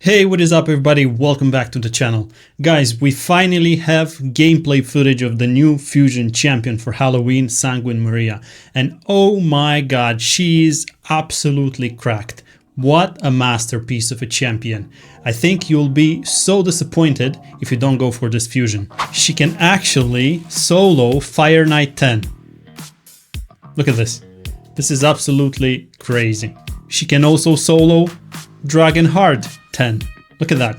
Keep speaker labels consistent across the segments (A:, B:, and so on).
A: Hey, what is up everybody? Welcome back to the channel. Guys, we finally have gameplay footage of the new fusion champion for Halloween, Sanguine Minaya. And oh my god, she is absolutely cracked. What a masterpiece of a champion. I think you'll be so disappointed if you don't go for this fusion. She can actually solo Fire Knight 10. Look at this. This is absolutely crazy. She can also solo Dragon Heart 10. Look at that.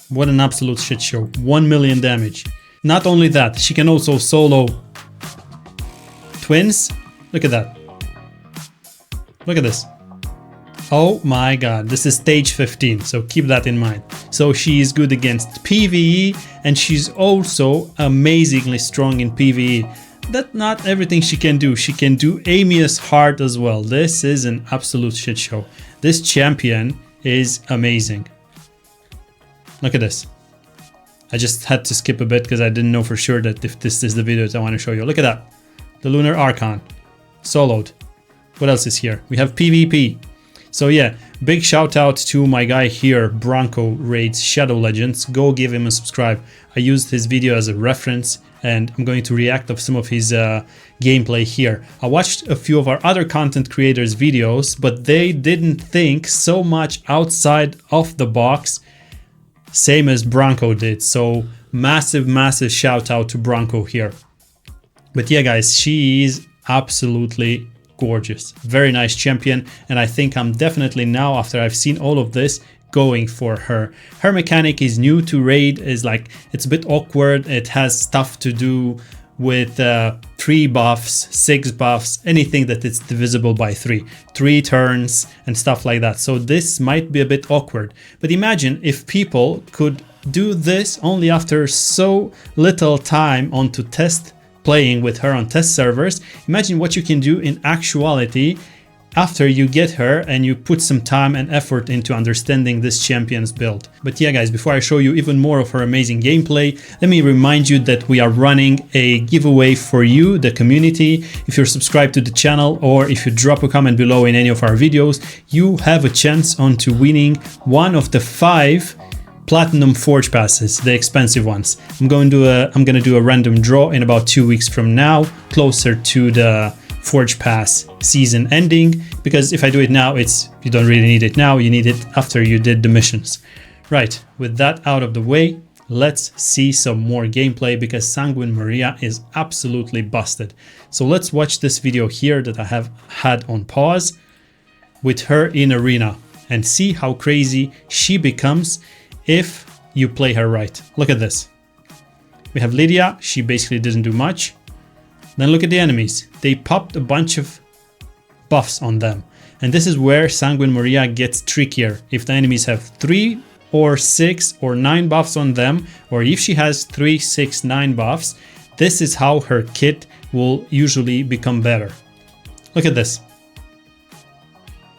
A: What an absolute shit show. 1 million damage. Not only that, she can also solo twins. Look at that. Look at this. Oh my god, this is stage 15, so keep that in mind. So she is good against PvE, and she's also amazingly strong in PvE. That's not everything she can do. She can do Amius Heart as well. This is an absolute shit show. This champion is amazing. Look at this. I just had to skip a bit because I didn't know for sure that if this is the video that I want to show you. Look at that. The Lunar Archon. Soloed. What else is here? We have PvP. So yeah, big shout out to my guy here, Bronco Raids Shadow Legends. Go give him a subscribe. I used his video as a reference and I'm going to react of some of his gameplay here. I watched a few of our other content creators' videos, but they didn't think so much outside of the box, same as Bronco did. So massive shout out to Bronco here. But yeah guys, she is absolutely gorgeous. Very nice champion, and I think I'm definitely now, after I've seen all of this, going for her. Her mechanic is new to raid, is like, it's a bit awkward. It has stuff to do with 3 buffs, 6 buffs, anything that is divisible by 3 turns and stuff like that. So this might be a bit awkward, but imagine if people could do this only after so little time onto test playing with her on test servers. Imagine what you can do in actuality after you get her and you put some time and effort into understanding this champion's build. But yeah guys, before I show you even more of her amazing gameplay, let me remind you that we are running a giveaway for you, the community. If you're subscribed to the channel, or if you drop a comment below in any of our videos, you have a chance onto winning one of the 5 Platinum Forge passes, the expensive ones. I'm gonna do a random draw in about 2 weeks from now, closer to the Forge Pass season ending, because if I do it now, you don't really need it now, you need it after you did the missions. Right, with that out of the way, let's see some more gameplay, because Sanguine Minaya is absolutely busted. So let's watch this video here that I have had on pause with her in arena and see how crazy she becomes if you play her right. Look at this. We have Lydia. She basically didn't do much. Then look at the enemies. They popped a bunch of buffs on them. And this is where Sanguine Minaya gets trickier. If the enemies have 3 or 6 or 9 buffs on them, or if she has 3, 6, 9 buffs, this is how her kit will usually become better. Look at this.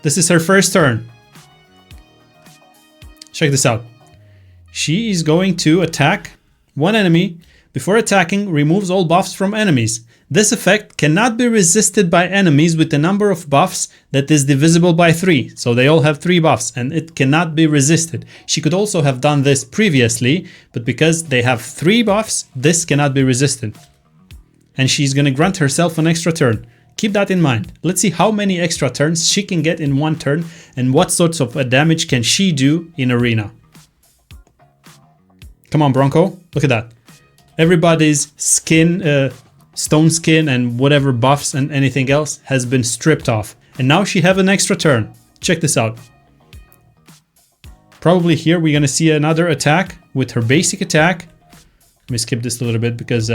A: This is her first turn. Check this out. She is going to attack one enemy. Before attacking, removes all buffs from enemies. This effect cannot be resisted by enemies with a number of buffs that is divisible by 3. So they all have 3 buffs and it cannot be resisted. She could also have done this previously, but because they have 3 buffs, this cannot be resisted. And she's going to grant herself an extra turn. Keep that in mind. Let's see how many extra turns she can get in one turn and what sorts of damage can she do in arena. Come on, Bronco. Look at that. Everybody's skin, stone skin and whatever buffs and anything else has been stripped off. And now she have an extra turn. Check this out. Probably here we're going to see another attack with her basic attack. Let me skip this a little bit because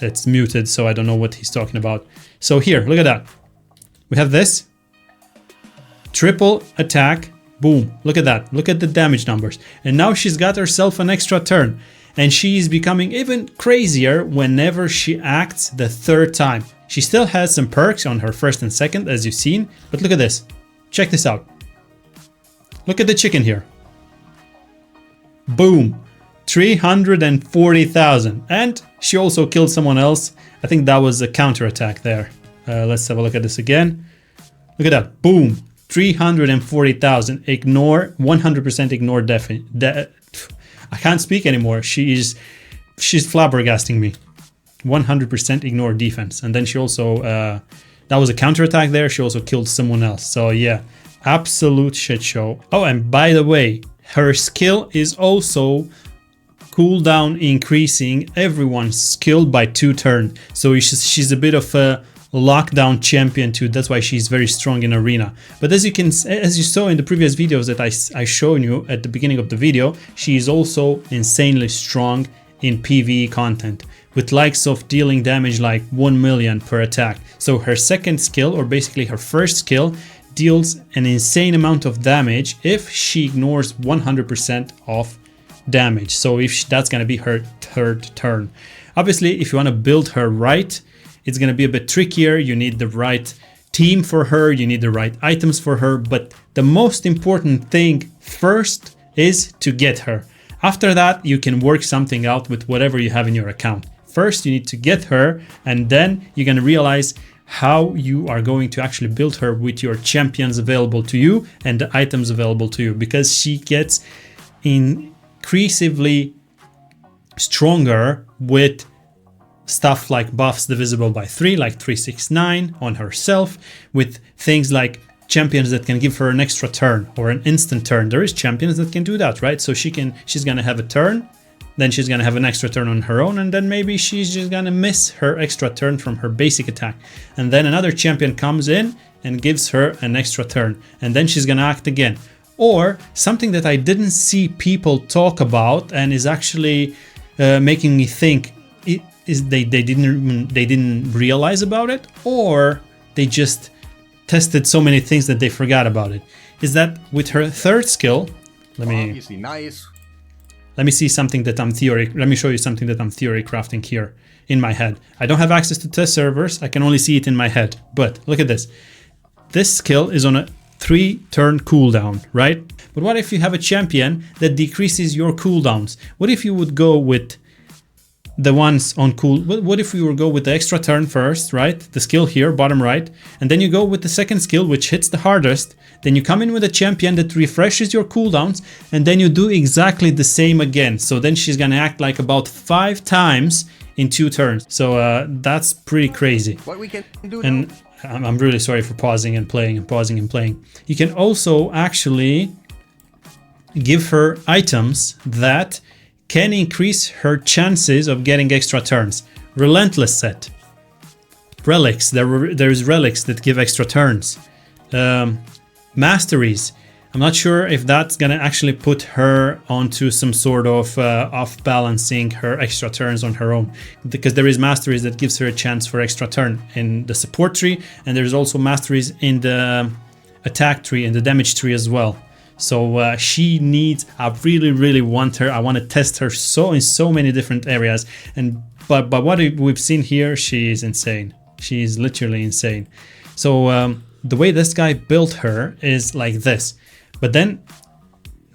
A: it's muted, so I don't know what he's talking about. So here, look at that. We have this. Triple attack. Boom, look at that. Look at the damage numbers. And now she's got herself an extra turn. And she is becoming even crazier whenever she acts the 3rd time. She still has some perks on her 1st and 2nd, as you've seen. But look at this. Check this out. Look at the chicken here. Boom. 340,000. And she also killed someone else. I think that was a counter attack there. Let's have a look at this again. Look at that. Boom. 340,000. Ignore, 100% ignore I can't speak anymore. She's flabbergasting me. 100% ignore defense. And then she also, that was a counterattack there. She also killed someone else. So yeah, absolute shit show. Oh, and by the way, her skill is also cooldown increasing everyone's skill by 2 turns. So she's a bit of a lockdown champion too. That's why she's very strong in arena. But as you saw in the previous videos that I shown you at the beginning of the video, she is also insanely strong in PvE content, with likes of dealing damage like 1 million per attack. So her second skill, or basically her first skill, deals an insane amount of damage if she ignores 100% of damage. So if that's gonna be her third turn. Obviously, if you want to build her right, it's gonna be a bit trickier. You need the right team for her, you need the right items for her, but the most important thing first is to get her. After that, you can work something out with whatever you have in your account. First, you need to get her, and then you're gonna realize how you are going to actually build her with your champions available to you and the items available to you, because she gets increasingly stronger with stuff like buffs divisible by 3, like 369 on herself, with things like champions that can give her an extra turn or an instant turn. There is champions that can do that, right? So she's gonna have a turn, then she's gonna have an extra turn on her own, and then maybe she's just gonna miss her extra turn from her basic attack. And then another champion comes in and gives her an extra turn, and then she's gonna act again. Or something that I didn't see people talk about and is actually making me think they didn't realize about it, or they just tested so many things that they forgot about it, is that with her third skill, let me see something that let me show you something that I'm theory crafting here in my head. I don't have access to test servers, I can only see it in my head, but look at this. This skill is on a 3-turn cooldown, right? But what if you have a champion that decreases your cooldowns? What if you would go with the ones on what if we would go with the extra turn first, right? The skill here, bottom right, and then you go with the second skill, which hits the hardest. Then you come in with a champion that refreshes your cooldowns, and then you do exactly the same again. So then she's gonna act like about 5 times in 2 turns. So that's pretty crazy.
B: What we can do
A: and now. I'm really sorry for pausing and playing and pausing and playing. You can also actually give her items that can increase her chances of getting extra turns. Relentless set. Relics. There's relics that give extra turns. Masteries. I'm not sure if that's gonna actually put her onto some sort of off-balancing her extra turns on her own, because there is masteries that gives her a chance for extra turn in the support tree, and there's also masteries in the attack tree and the damage tree as well. So she needs, I really want her. I want to test her in so many different areas, but what we've seen here, she is insane. She is literally insane. So the way this guy built her is like this, but then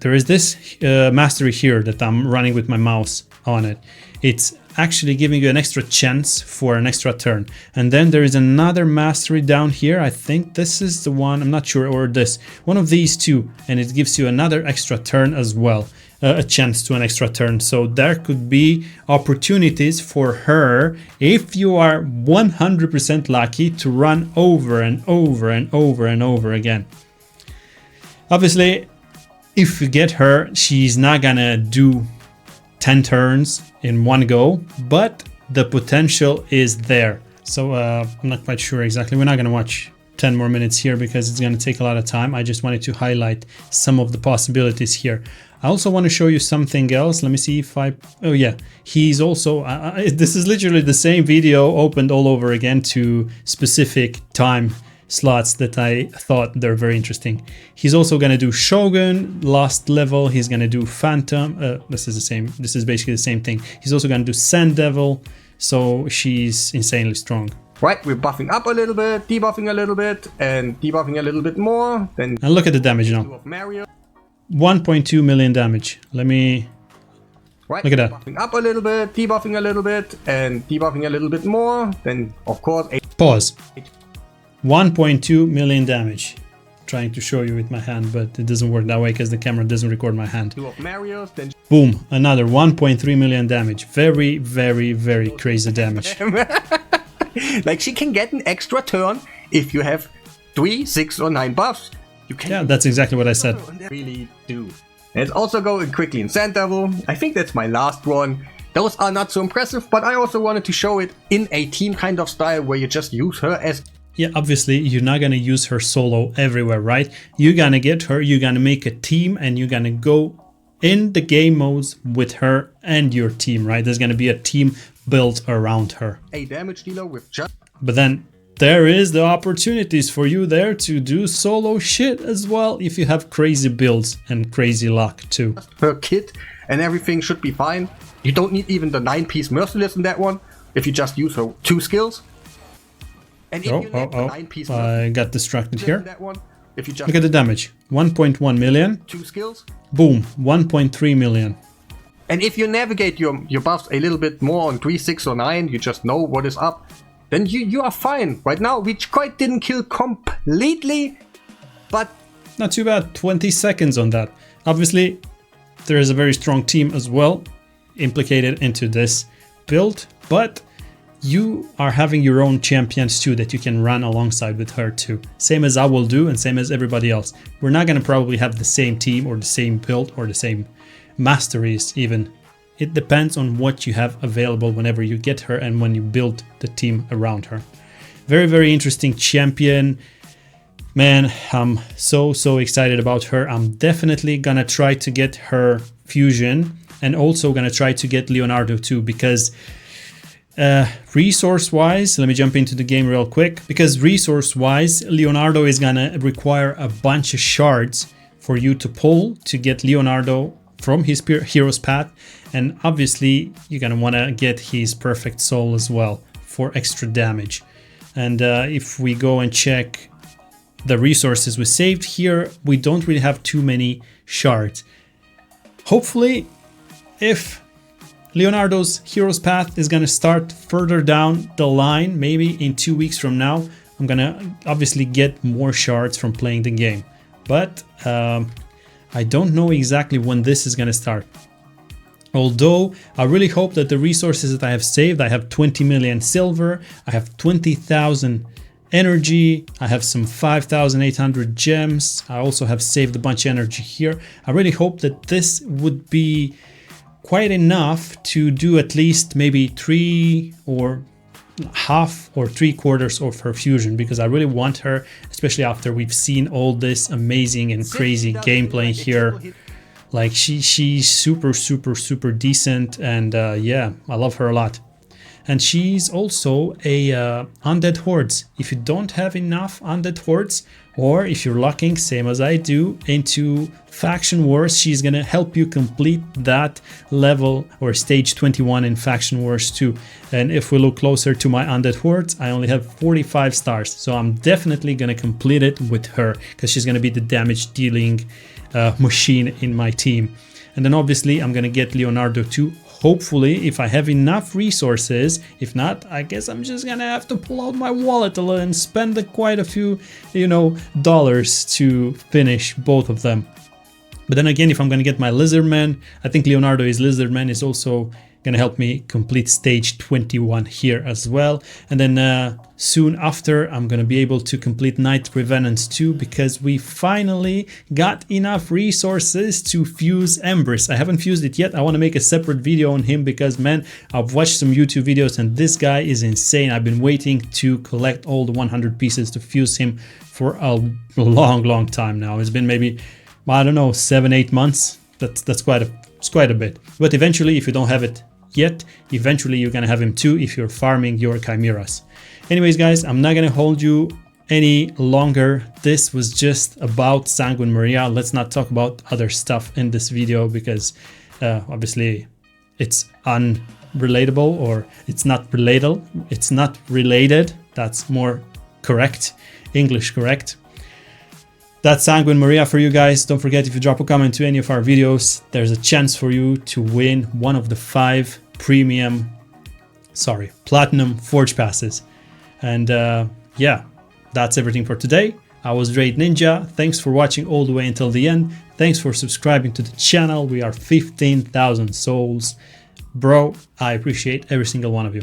A: there is this mastery here that I'm running with my mouse on it. It's actually giving you an extra chance for an extra turn. And then there is another mastery down here. I think this is the one, I'm not sure, or this, one of these two, and it gives you another extra turn as well, a chance to an extra turn. So there could be opportunities for her, if you are 100% lucky, to run over and over and over and over again. Obviously, if you get her, she's not gonna do 10 turns in one go, but the potential is there. So I'm not quite sure exactly. We're not going to watch 10 more minutes here because it's going to take a lot of time. I just wanted to highlight some of the possibilities here. I also want to show you something else. Let me see if oh yeah, he's also this is literally the same video opened all over again to specific time slots that I thought they're very interesting. He's also going to do Shogun, last level. He's going to do Phantom. This is basically the same thing. He's also going to do Sand Devil. So she's insanely strong.
B: Right, we're buffing up a little bit, debuffing a little bit, and debuffing a little bit more. Then
A: and look at the damage now. 1.2 million damage. Let me look at that.
B: Buffing up a little bit, debuffing a little bit, and debuffing a little bit more. Then of course
A: pause. 1.2 million damage. trying to show you with my hand, but it doesn't work that way because the camera doesn't record my hand.
B: 2 of Mario's, then
A: Boom, another 1.3 million damage. Very, very, very crazy damage.
B: like she can get an extra turn if you have 3, 6 or 9 buffs. You can
A: Yeah, that's exactly what I said.
B: really do. Let's also go quickly in Sand Devil. I think that's my last one. Those are not so impressive, but I also wanted to show it in a team kind of style where you just use her as...
A: Yeah, obviously you're not gonna use her solo everywhere, right? You're gonna get her, you're gonna make a team, and you're gonna go in the game modes with her and your team, right? There's gonna be a team built around her.
B: a damage dealer with just
A: But then there is the opportunities for you there to do solo shit as well if you have crazy builds and crazy luck too.
B: her kit, and everything should be fine. You don't need even the 9-piece Merciless in that one if you just use her 2 skills. And if you need the 9-piece
A: I got distracted
B: in
A: here.
B: that one, if you just
A: Look at the damage. 1.1 million.
B: 2 skills.
A: Boom. 1.3 million.
B: And if you navigate your buffs a little bit more on 3, 6 or 9, you just know what is up, then you are fine. Right now, we quite didn't kill completely, but...
A: Not too bad. 20 seconds on that. Obviously, there is a very strong team as well implicated into this build, but you are having your own champions too that you can run alongside with her too. Same as I will do and same as everybody else. We're not going to probably have the same team or the same build or the same masteries even. It depends on what you have available whenever you get her and when you build the team around her. Very, very interesting champion. Man, I'm so excited about her. I'm definitely gonna try to get her fusion and also gonna try to get Leonardo too, because resource wise, let me jump into the game real quick, because resource wise Leonardo is gonna require a bunch of shards for you to pull to get Leonardo from his hero's path, and obviously you're gonna want to get his perfect soul as well for extra damage. And if we go and check the resources we saved here, we don't really have too many shards. Hopefully, if Leonardo's hero's path is gonna start further down the line, maybe in 2 weeks from now, I'm gonna obviously get more shards from playing the game. But I don't know exactly when this is gonna start. Although I really hope that the resources that I have saved, I have 20 million silver, I have 20,000 energy, I have some 5,800 gems, I also have saved a bunch of energy here. I really hope that this would be quite enough to do at least maybe 3 or half or 3/4 of her fusion, because I really want her, especially after we've seen all this amazing and crazy gameplay here. Like she's super decent, and yeah, I love her a lot. And she's also a undead hordes. If you don't have enough undead hordes, or if you're locking, same as I do, into faction wars, she's gonna help you complete that level or stage 21 in faction wars too. And if we look closer to my undead hordes, I only have 45 stars, so I'm definitely gonna complete it with her, because she's gonna be the damage dealing machine in my team. And then obviously I'm gonna get Leonardo too, hopefully, if I have enough resources. If not, I guess I'm just gonna have to pull out my wallet a little and spend quite a few, dollars to finish both of them. But then again, if I'm gonna get my Lizardman, I think Leonardo is Lizardman is also gonna help me complete stage 21 here as well. And then soon after, I'm gonna be able to complete Night Revenants too, because we finally got enough resources to fuse Empress. I haven't fused it yet. I want to make a separate video on him because, man, I've watched some YouTube videos and this guy is insane. I've been waiting to collect all the 100 pieces to fuse him for a long time now. It's been maybe, I don't know, 7-8 months. That's quite a bit. But eventually, if you don't have it yet, eventually you're gonna have him too if you're farming your chimeras. Anyways, guys, I'm not gonna hold you any longer. This was just about Sanguine Maria. Let's not talk about other stuff in this video, because obviously it's unrelatable, or it's not related. It's not related. That's more correct, English correct. That's Sanguine Maria for you guys. Don't forget, if you drop a comment to any of our videos, there's a chance for you to win one of the 5 platinum forge passes. And yeah, that's everything for today. I was Drath Ninja. Thanks for watching all the way until the end. Thanks for subscribing to the channel. We are 15,000 souls. Bro, I appreciate every single one of you.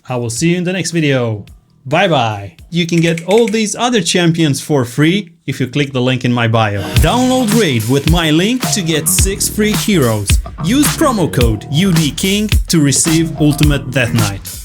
A: I will see you in the next video. Bye bye. You can get all these other champions for free if you click the link in my bio. Download Raid with my link to get 6 free heroes. Use promo code UDKing to receive Ultimate Death Knight.